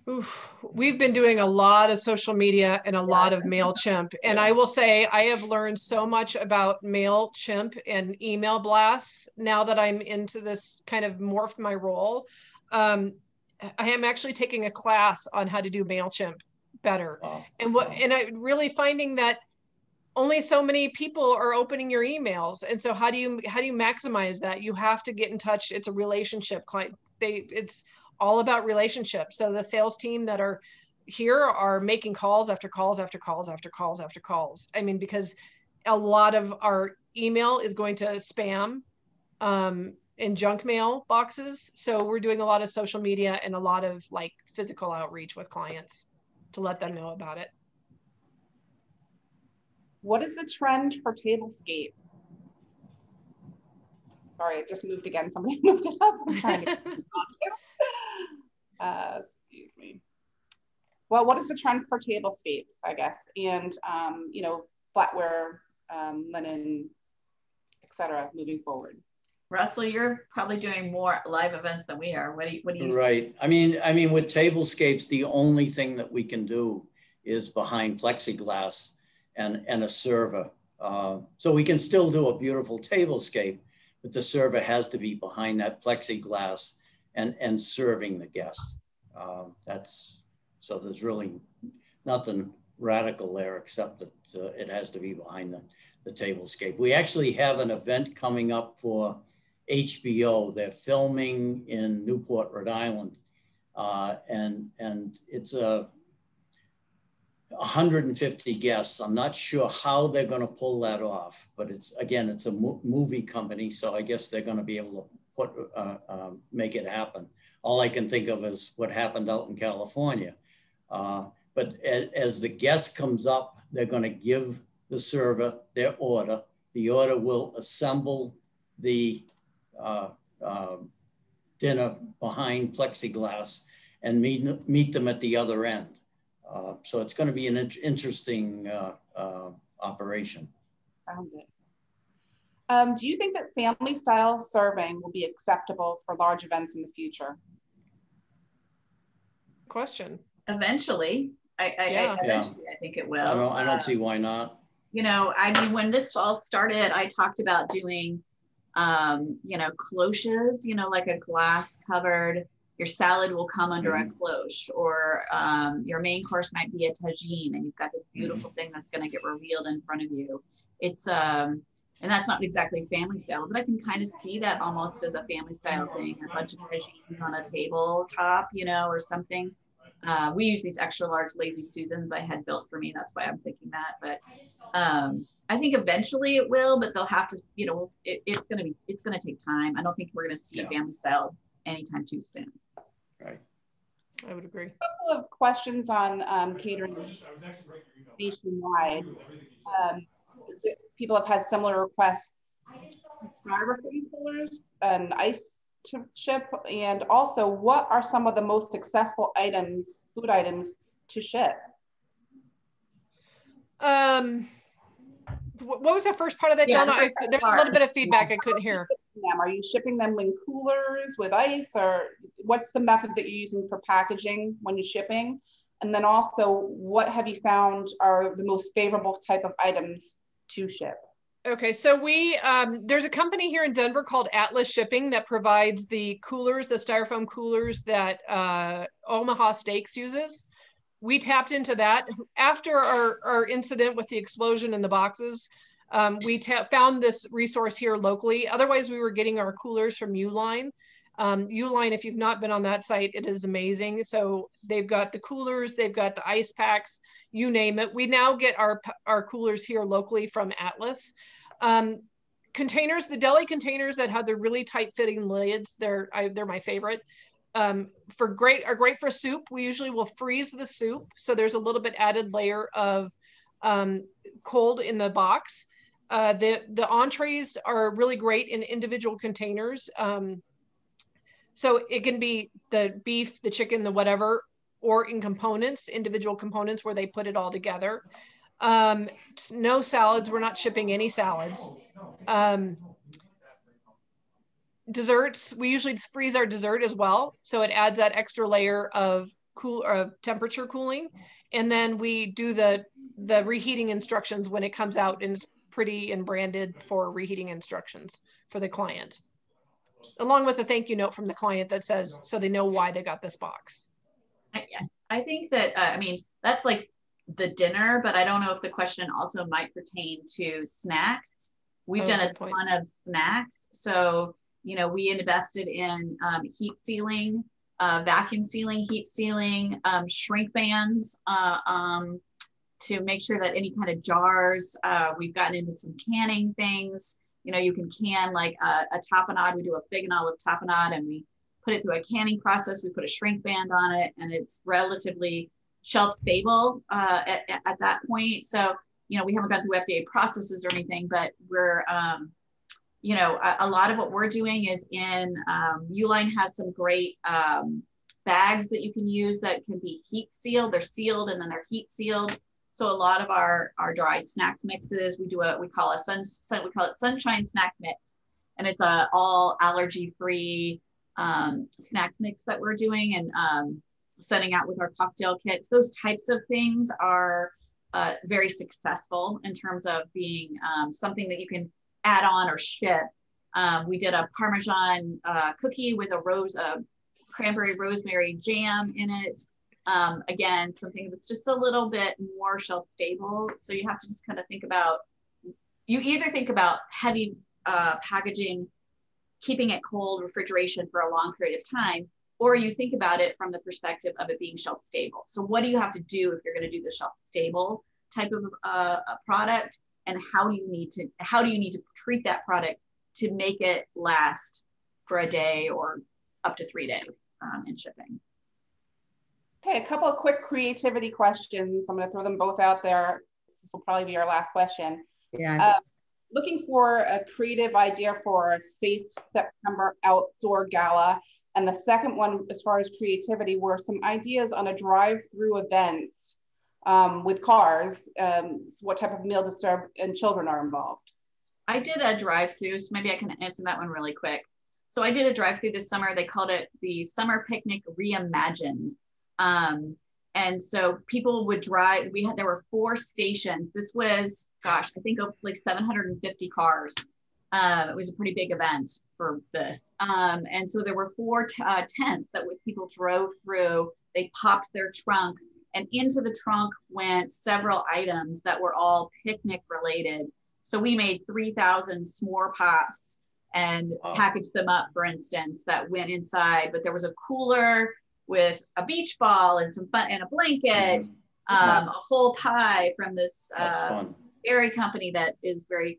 Oof. We've been doing a lot of social media and a lot of MailChimp. And I will say I have learned so much about MailChimp and email blasts now that I'm into this kind of morphed my role. I am actually taking a class on how to do MailChimp better. Wow. And I really finding that only so many people are opening your emails. And so how do you maximize that? You have to get in touch. It's a relationship client. It's all about relationships. So the sales team that are here are making calls after calls after calls after calls after calls. I mean, because a lot of our email is going to spam and junk mail boxes. So we're doing a lot of social media and a lot of like physical outreach with clients to let them know about it. What is the trend for tablescapes? Sorry, it just moved again. Somebody moved it up. I'm trying to excuse me. Well, what is the trend for tablescapes, I guess, and you know, flatware, linen, etc. moving forward? Russell, you're probably doing more live events than we are. What do you Right. I mean, with tablescapes, the only thing that we can do is behind plexiglass and a server. So we can still do a beautiful tablescape, but the server has to be behind that plexiglass and serving the guest. So there's really nothing radical there, except that it has to be behind the tablescape. We actually have an event coming up for HBO. They're filming in Newport, Rhode Island. And it's 150 guests. I'm not sure how they're going to pull that off, but it's a movie company, so I guess they're going to be able to make it happen. All I can think of is what happened out in California. But as the guest comes up, they're going to give the server their order. The order will assemble the dinner behind plexiglass and meet them at the other end. So it's going to be an interesting operation. Sounds it. Do you think that family style serving will be acceptable for large events in the future? Question. Eventually, eventually, I think it will. I don't see why not. You know, I mean, when this all started, I talked about doing, you know, cloches, you know, like a glass covered, your salad will come under a cloche, or your main course might be a tagine, and you've got this beautiful thing that's going to get revealed in front of you. It's, and that's not exactly family style, but I can kind of see that almost as a family style thing, a bunch of tagines on a tabletop, you know, or something. We use these extra large Lazy Susans I had built for me. That's why I'm thinking that. But I think eventually it will, but they'll have to, you know, it's going to take time. I don't think we're going to see family style anytime too soon. Right. I would agree. A couple of questions on catering nationwide. People have had similar requests. Styrofoam coolers and ice to ship, and also what are some of the most successful food items to ship? What was the first part of that, Donna? There's a little bit of feedback I couldn't hear. Are you shipping them in coolers with ice, or what's the method that you're using for packaging when you're shipping? And then also, what have you found are the most favorable type of items to ship? Okay, so there's a company here in Denver called Atlas Shipping that provides the coolers, the styrofoam coolers that Omaha Steaks uses. We tapped into that. After our incident with the explosion in the boxes, we found this resource here locally. Otherwise, we were getting our coolers from Uline. Uline, if you've not been on that site, it is amazing. So they've got the coolers, they've got the ice packs, you name it. We now get our coolers here locally from Atlas. Containers, the deli containers that have the really tight fitting lids, they're my favorite. Are great for soup. We usually will freeze the soup, so there's a little bit added layer of cold in the box. The entrees are really great in individual containers. So it can be the beef, the chicken, the whatever, or in components, individual components where they put it all together. No salads. We're not shipping any salads. Desserts, we usually freeze our dessert as well. So it adds that extra layer of temperature cooling. And then we do the reheating instructions when it comes out, and it's pretty and branded for reheating instructions for the client, along with a thank you note from the client that says, so they know why they got this box. I think that, I mean, that's like the dinner, but I don't know if the question also might pertain to snacks. We've done a ton of snacks. So, you know, we invested in heat sealing, vacuum sealing, heat sealing, shrink bands to make sure that any kind of jars, we've gotten into some canning things. You know, you can can like a tapenade. We do a fig and olive tapenade, and we put it through a canning process. We put a shrink band on it, and it's relatively shelf stable at that point. So, you know, we haven't gone through FDA processes or anything, but we're, you know, a lot of what we're doing is in, Uline has some great bags that you can use that can be heat sealed. They're sealed and then they're heat sealed. So a lot of our dried snacks mixes, we call it Sunshine Snack Mix. And it's a all allergy-free snack mix that we're doing and sending out with our cocktail kits. Those types of things are very successful in terms of being something that you can add on or ship. We did a Parmesan cookie with a cranberry rosemary jam in it. Again, something that's just a little bit more shelf stable. So you have to just kind of think about, you either think about heavy packaging, keeping it cold, refrigeration for a long period of time, or you think about it from the perspective of it being shelf stable. So what do you have to do if you're going to do the shelf stable type of a product, and how do you need to treat that product to make it last for a day or up to 3 days in shipping? Okay, a couple of quick creativity questions. I'm going to throw them both out there. This will probably be our last question. Yeah. Looking for a creative idea for a safe September outdoor gala. And the second one, as far as creativity, were some ideas on a drive-through event with cars. What type of meal to serve, and children are involved. I did a drive-through, so maybe I can answer that one really quick. So I did a drive-through this summer. They called it the Summer Picnic Reimagined. And so people would drive, there were 4 stations. This was, gosh, I think like 750 cars. It was a pretty big event for this. And so there were 4 tents that people drove through. They popped their trunk, and into the trunk went several items that were all picnic related. So we made 3,000 s'more pops and packaged them up, for instance, that went inside. But there was a cooler with a beach ball and some fun and a blanket, a whole pie from this berry company that is very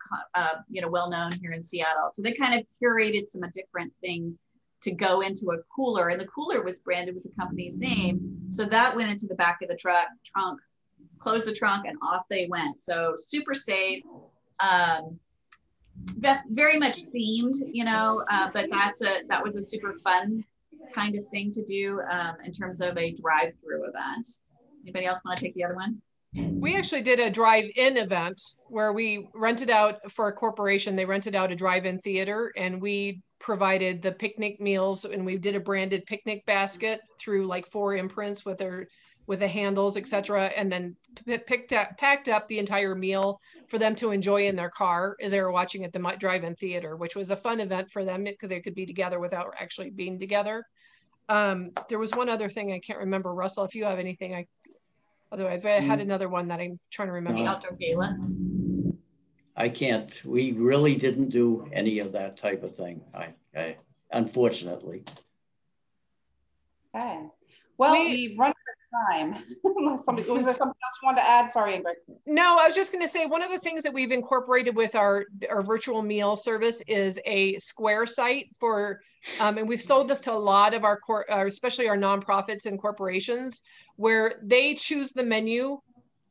well known here in Seattle. So they kind of curated some different things to go into a cooler, and the cooler was branded with the company's name. So that went into the back of the trunk, closed the trunk, and off they went. So super safe, very much themed, but that was a super fun kind of thing to do in terms of a drive-through event. Anybody else want to take the other one? We actually did a drive-in event where we rented out, for a corporation, they rented out a drive-in theater, and we provided the picnic meals, and we did a branded picnic basket through like 4 imprints with the handles, etc., and then packed up the entire meal for them to enjoy in their car as they were watching at the drive-in theater, which was a fun event for them because they could be together without actually being together. There was one other thing I can't remember. Russell, if you have anything, otherwise I had another one that I'm trying to remember. The outdoor gala. I can't. We really didn't do any of that type of thing. I unfortunately. Okay. Well, we run out of time. Was there something else you wanted to add? Sorry, Ingrid. No, I was just going to say, one of the things that we've incorporated with our virtual meal service is a Square site for, and we've sold this to a lot of our, especially our nonprofits and corporations, where they choose the menu,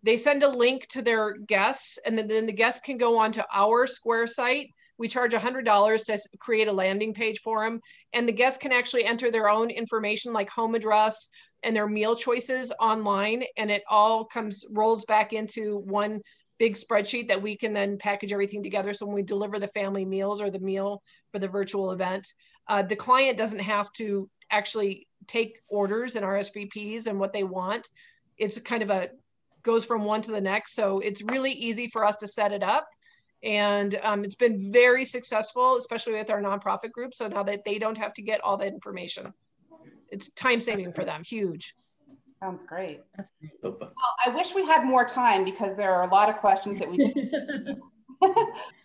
they send a link to their guests, and then the guests can go onto our Square site. We charge $100 to create a landing page for them. And the guests can actually enter their own information like home address and their meal choices online. And it all rolls back into one big spreadsheet that we can then package everything together. So when we deliver the family meals or the meal for the virtual event, the client doesn't have to actually take orders and RSVPs and what they want. It's kind of goes from one to the next. So it's really easy for us to set it up. And it's been very successful, especially with our nonprofit group. So now that they don't have to get all that information, it's time saving for them. Huge. Sounds great. Well, I wish we had more time because there are a lot of questions that we but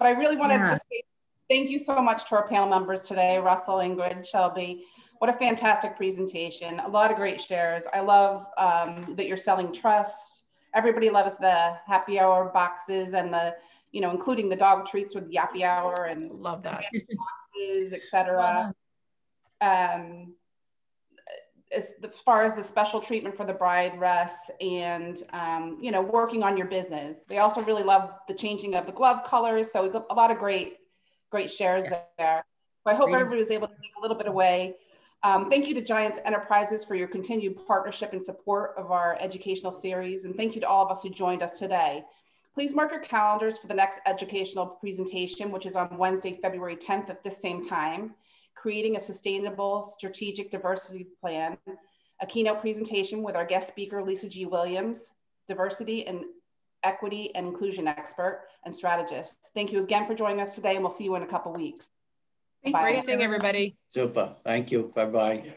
I really wanted to say thank you so much to our panel members today, Russell, Ingrid, Shelby. What a fantastic presentation. A lot of great shares. I love that you're selling trust. Everybody loves the happy hour boxes and the including the dog treats with yappy hour and love that boxes, etc. As far as the special treatment for the bride rests and working on your business, they also really love the changing of the glove colors. So a lot of great shares there. So I hope everybody was able to take a little bit away. Thank you to Giants Enterprises for your continued partnership and support of our educational series, and thank you to all of us who joined us today. Please mark your calendars for the next educational presentation, which is on Wednesday, February 10th at this same time, Creating a Sustainable Strategic Diversity Plan, a keynote presentation with our guest speaker, Lisa G. Williams, diversity and equity and inclusion expert and strategist. Thank you again for joining us today, and we'll see you in a couple weeks. Great seeing everybody. Super. Thank you. Bye-bye.